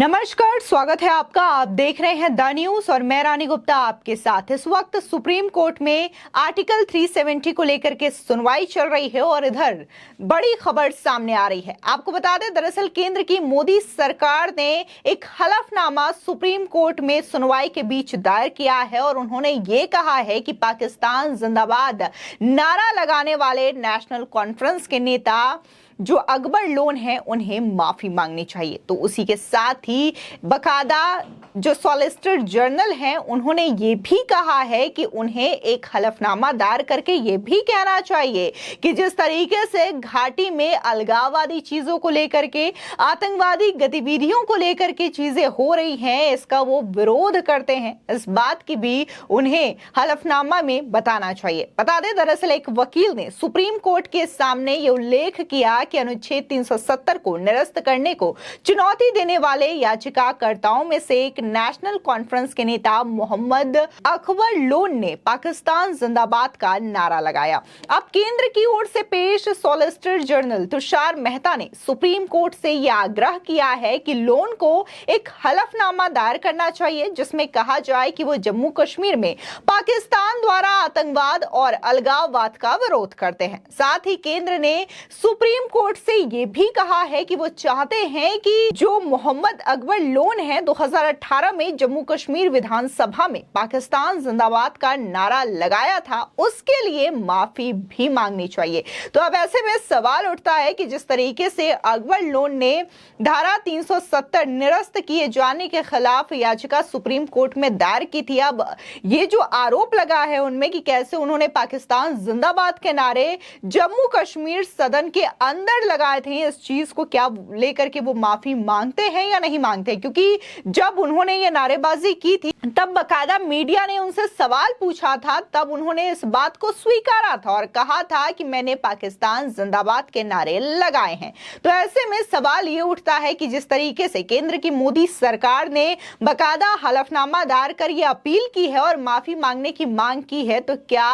नमस्कार, स्वागत है आपका। आप देख रहे हैं द न्यूज और मैं रानी गुप्ता आपके साथ। इस वक्त सुप्रीम कोर्ट में आर्टिकल 370 को लेकर के सुनवाई चल रही है और इधर बड़ी खबर सामने आ रही है। आपको बता दें, दरअसल केंद्र की मोदी सरकार ने एक हलफनामा सुप्रीम कोर्ट में सुनवाई के बीच दायर किया है और उन्होंने ये कहा है कि पाकिस्तान जिंदाबाद नारा लगाने वाले नेशनल कॉन्फ्रेंस के नेता जो अकबर लोन है उन्हें माफी मांगनी चाहिए। तो उसी के साथ ही बकायदा जो सॉलिसिटर जनरल हैं उन्होंने ये भी कहा है कि उन्हें एक हलफनामा दायर करके ये भी कहना चाहिए कि जिस तरीके से घाटी में अलगाववादी चीजों को लेकर के, आतंकवादी गतिविधियों को लेकर के चीजें हो रही हैं, इसका वो विरोध करते हैं। इस बात की भी उन्हें हलफनामा में बताना चाहिए। बता दें, दरअसल एक वकील ने सुप्रीम कोर्ट के सामने ये उल्लेख किया कि अनुच्छेद 370 को निरस्त करने को चुनौती देने वाले याचिकाकर्ताओं में से एक नेशनल कॉन्फ्रेंस के नेता मोहम्मद अकबर लोन ने पाकिस्तान जिंदाबाद का नारा लगाया। अब केंद्र की ओर से पेश सॉलिसिटर जनरल तुषार मेहता ने सुप्रीम कोर्ट से यह आग्रह किया है कि लोन को एक हलफनामा दायर करना चाहिए जिसमें कहा जाए कि वो जम्मू कश्मीर में पाकिस्तान द्वारा आतंकवाद और अलगाववाद का विरोध करते हैं। साथ ही केंद्र ने सुप्रीम कोर्ट से यह भी कहा है कि वो चाहते हैं कि जो मोहम्मद अकबर लोन है 2018 में जम्मू कश्मीर विधानसभा में पाकिस्तान जिंदाबाद का नारा लगाया था, उसके लिए माफी भी मांगनी चाहिए। तो अब ऐसे में सवाल उठता है कि जिस तरीके से अकबर लोन ने धारा 370 निरस्त किए जाने के खिलाफ याचिका सुप्रीम कोर्ट में दायर की थी, अब ये जो आरोप लगा है उनमें कि कैसे उन्होंने पाकिस्तान जिंदाबाद के नारे जम्मू कश्मीर सदन के अंदर लगाए थे, इस चीज को क्या लेकर के वो माफी मांगते हैं या नहीं मांगते। क्योंकि जब उन्होंने ये नारेबाजी की थी तब बकायदा मीडिया ने उनसे सवाल पूछा था, तब उन्होंने इस बात को स्वीकारा था और कहा था कि मैंने पाकिस्तान जिंदाबाद के नारे लगाए हैं। तो ऐसे में सवाल ये उठता है कि जिस तरीके से केंद्र की मोदी सरकार ने बकायदा हलफनामा दायर कर ये अपील की है और माफी मांगने की मांग की है, तो क्या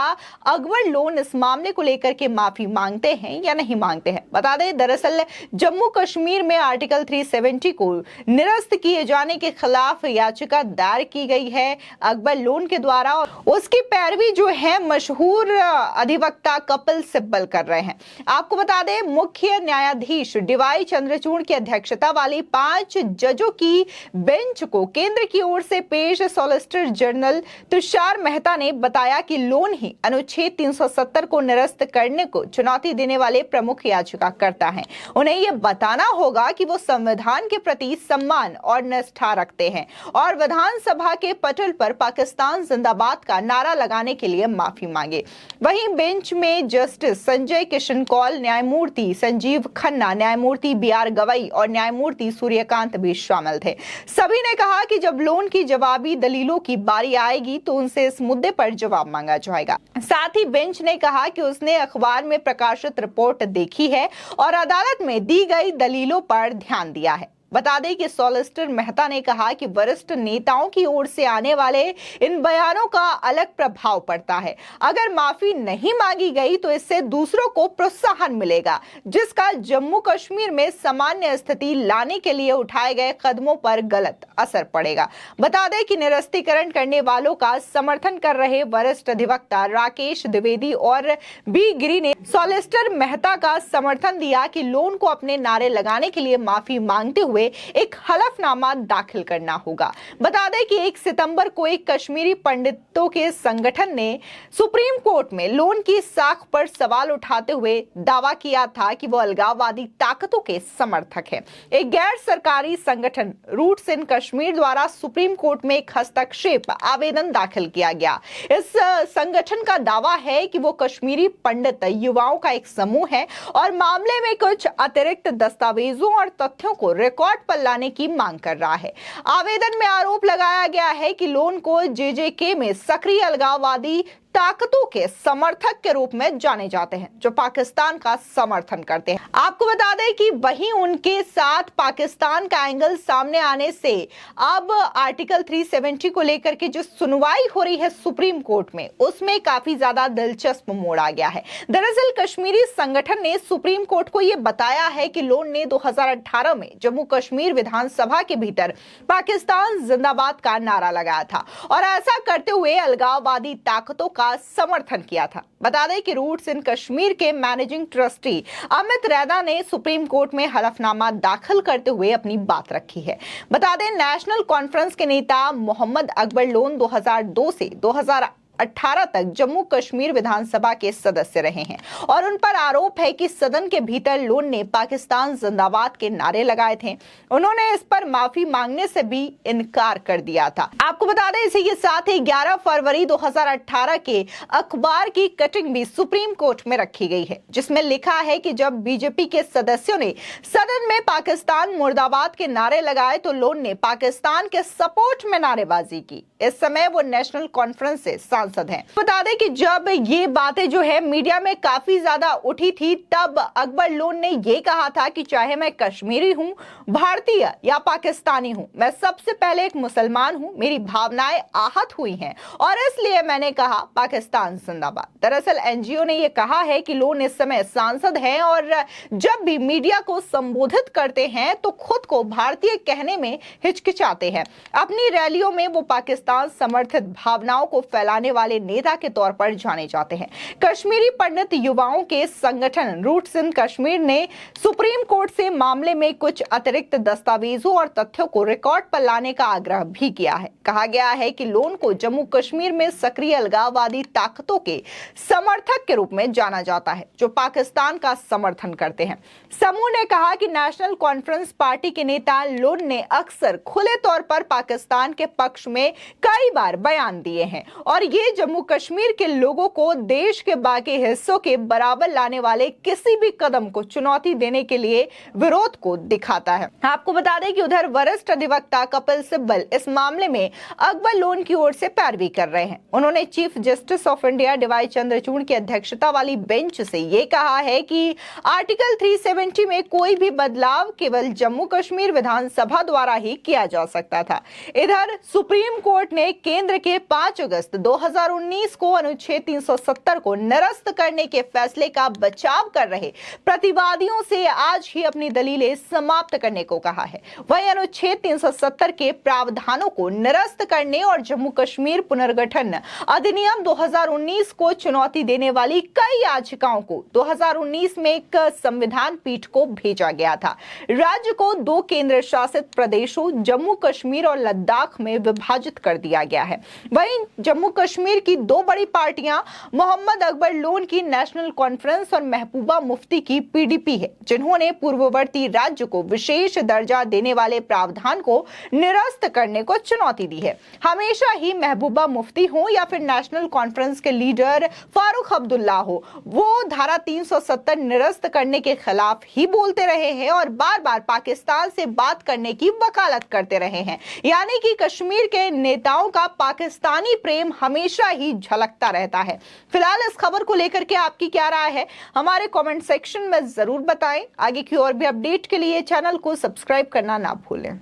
अकबर लोन इस मामले को लेकर के माफी मांगते हैं या नहीं मांगते हैं। बता दें, दरअसल जम्मू कश्मीर में आर्टिकल 370 को निरस्त किए जाने के खिलाफ याचिका दायर की गई है अकबर लोन के द्वारा और उसकी पैरवी जो है मशहूर अधिवक्ता कपिल सिब्बल कर रहे हैं। आपको बता दें, मुख्य न्यायाधीश डीवाई चंद्रचूड़ की अध्यक्षता वाली 5 जजों की बेंच को केंद्र की ओर से पेश सॉलिसिटर जनरल तुषार मेहता ने बताया कि लोन ही अनुच्छेद 370 को निरस्त करने को चुनौती देने वाले प्रमुख याचिकाकर्ता हैं। उन्हें यह बताना होगा कि वो संविधान के प्रति सम्मान और निष्ठा रखते हैं और विधानसभा के पटल पर पाकिस्तान जिंदाबाद का नारा लगाने के लिए माफी मांगे। वहीं बेंच में जस्टिस संजय किशन कौल, न्यायमूर्ति संजीव खन्ना, न्यायमूर्ति बीआर गवई और न्यायमूर्ति सूर्यकांत भी शामिल थे। सभी ने कहा कि जब लोन की जवाबी दलीलों की बारी आएगी तो उनसे इस मुद्दे पर जवाब मांगा जाएगा। साथ ही बेंच ने कहा कि उसने अखबार में प्रकाशित रिपोर्ट देखी है और अदालत में दी गई दलीलों पर ध्यान दिया है। बता दें कि सॉलिसिटर मेहता ने कहा कि वरिष्ठ नेताओं की ओर से आने वाले इन बयानों का अलग प्रभाव पड़ता है। अगर माफी नहीं मांगी गई तो इससे दूसरों को प्रोत्साहन मिलेगा, जिसका जम्मू कश्मीर में सामान्य स्थिति लाने के लिए उठाए गए कदमों पर गलत असर पड़ेगा। बता दें कि निरस्तीकरण करने वालों का समर्थन कर रहे वरिष्ठ अधिवक्ता राकेश द्विवेदी और बी गिरी ने सॉलिसिटर मेहता का समर्थन दिया कि लोन को अपने नारे लगाने के लिए माफी मांगते हुए एक हलफनामा दाखिल करना होगा। बता दें कि 1 सितंबर को एक कश्मीरी पंडितों के संगठन ने सुप्रीम कोर्ट में लोन की साख पर सवाल उठाते हुए दावा किया था कि वो अलगाववादी ताकतों के समर्थक है। एक गैर सरकारी संगठन रूट्स इन कश्मीर द्वारा सुप्रीम कोर्ट में एक हस्तक्षेप आवेदन दाखिल किया गया। इस संगठन का दावा है कि वो कश्मीरी पंडित युवाओं का एक समूह है और मामले में कुछ अतिरिक्त दस्तावेजों और तथ्यों को रिकॉर्ड पर लाने की मांग कर रहा है। आवेदन में आरोप लगाया गया है कि लोन को जेजेके में सक्रिय अलगाववादी ताकतों के समर्थक के रूप में जाने जाते हैं जो पाकिस्तान का समर्थन करते हैं। आपको बता दें कि वहीं उनके साथ पाकिस्तान का एंगल सामने आने से अब आर्टिकल 370 को लेकर के जो सुनवाई हो रही है सुप्रीम कोर्ट में, उसमें काफी ज्यादा दिलचस्प मोड़ आ गया है। दरअसल कश्मीरी संगठन ने सुप्रीम कोर्ट को यह बताया है कि लोन ने 2018 में जम्मू कश्मीर विधानसभा के भीतर पाकिस्तान जिंदाबाद का नारा लगाया था और ऐसा करते हुए अलगाववादी ताकतों का समर्थन किया था। बता दें कि रूट्स इन कश्मीर के मैनेजिंग ट्रस्टी अमित रैना ने सुप्रीम कोर्ट में हलफनामा दाखिल करते हुए अपनी बात रखी है। बता दें नेशनल कॉन्फ्रेंस के नेता मोहम्मद अकबर लोन 2002 से 2018 तक जम्मू कश्मीर विधानसभा के सदस्य रहे हैं और उन पर आरोप है कि सदन के भीतर लोन ने पाकिस्तान जिंदाबाद के नारे लगाए थे। उन्होंने इस पर माफी मांगने से भी इनकार कर दिया था। आपको बता दें इसी के साथ ही 11 फरवरी 2018 के अखबार की कटिंग भी सुप्रीम कोर्ट में रखी गई है, जिसमें लिखा है कि जब बीजेपी के सदस्यों ने सदन में पाकिस्तान मुर्दाबाद के नारे लगाए तो लोन ने पाकिस्तान के सपोर्ट में नारेबाजी की। इस समय वो नेशनल कॉन्फ्रेंस से सांसद हैं। बता दें कि जब ये बातें जो है मीडिया में काफी ज्यादा उठी थी, तब अकबर लोन ने ये कहा था कि चाहे मैं कश्मीरी हूं, भारतीय या पाकिस्तानी हूं, मैं सबसे पहले एक मुसलमान हूं, मेरी भावनाएं आहत हुई हैं और इसलिए मैंने कहा पाकिस्तान जिंदाबाद। दरअसल एनजीओ ने यह कहा है कि लोन इस समय सांसद हैं और जब भी मीडिया को संबोधित करते हैं तो खुद को भारतीय कहने में हिचकिचाते हैं। अपनी रैलियों में वो पाकिस्तान समर्थित भावनाओं को फैलाने वाले नेता के तौर पर जाने जाते हैं। कश्मीरी पंडित युवाओं के संगठन रूट्स इन कश्मीर ने सुप्रीम कोर्ट से मामले में कुछ अतिरिक्त दस्तावेजों और तथ्यों को रिकॉर्ड पर लाने का आग्रह भी किया है। कहा गया है कि लोन को जम्मू कश्मीर में सक्रिय अलगाववादी ताकतों के समर्थक के रूप में जाना जाता है जो पाकिस्तान का समर्थन करते हैं। समूह ने कहा कि नेशनल कॉन्फ्रेंस पार्टी के नेता लोन ने अक्सर खुले तौर पर पाकिस्तान के पक्ष में कई बार बयान दिए हैं और ये जम्मू कश्मीर के लोगों को देश के बाकी हिस्सों के बराबर लाने वाले किसी भी कदम को चुनौती देने के लिए विरोध को दिखाता है। आपको बता दें कि उधर वरिष्ठ अधिवक्ता कपिल सिब्बल इस मामले में अकबर लोन की ओर से पैरवी कर रहे हैं। उन्होंने chief justice of India DY Chandrachud की अध्यक्षता वाली बेंच से ये कहा है कि आर्टिकल 370 में कोई भी बदलाव केवल जम्मू कश्मीर विधानसभा द्वारा ही किया जा सकता था। इधर सुप्रीम कोर्ट ने केंद्र के 5 अगस्त 2019 को अनुच्छेद 370 को निरस्त करने के फैसले का बचाव कर रहे प्रतिवादियों से आज ही अपनी दलीलें समाप्त करने को कहा है। वहीं अनुच्छेद 370 के प्रावधानों को निरस्त करने और जम्मू कश्मीर पुनर्गठन अधिनियम 2019 को चुनौती देने वाली कई याचिकाओं को 2019 में एक संविधान पीठ को भेजा गया था। राज्य को 2 केंद्र शासित प्रदेशों जम्मू कश्मीर और लद्दाख में विभाजित कर दिया गया है। वहीं जम्मू कश्मीर की 2 बड़ी पार्टियां मोहम्मद अकबर लोन की नेशनल कॉन्फ्रेंस और महबूबा मुफ्ती की पीडीपी है, जिन्होंने पूर्ववर्ती राज्य को विशेष दर्जा देने वाले प्रावधान को निरस्त करने को चुनौती दी है। हमेशा ही महबूबा मुफ्ती हो या फिर नेशनल कॉन्फ्रेंस के लीडर फारूक अब्दुल्ला हो, वो धारा 370 निरस्त करने के खिलाफ ही बोलते रहे हैं और बार बार पाकिस्तान से बात करने की वकालत करते रहे हैं। यानी कि कश्मीर के नेताओं का पाकिस्तानी प्रेम हमेशा ही झलकता रहता है। फिलहाल इस खबर को लेकर के आपकी क्या राय है, हमारे कमेंट सेक्शन में जरूर बताएं। आगे की और भी अपडेट के लिए चैनल को सब्सक्राइब करना ना भूलें।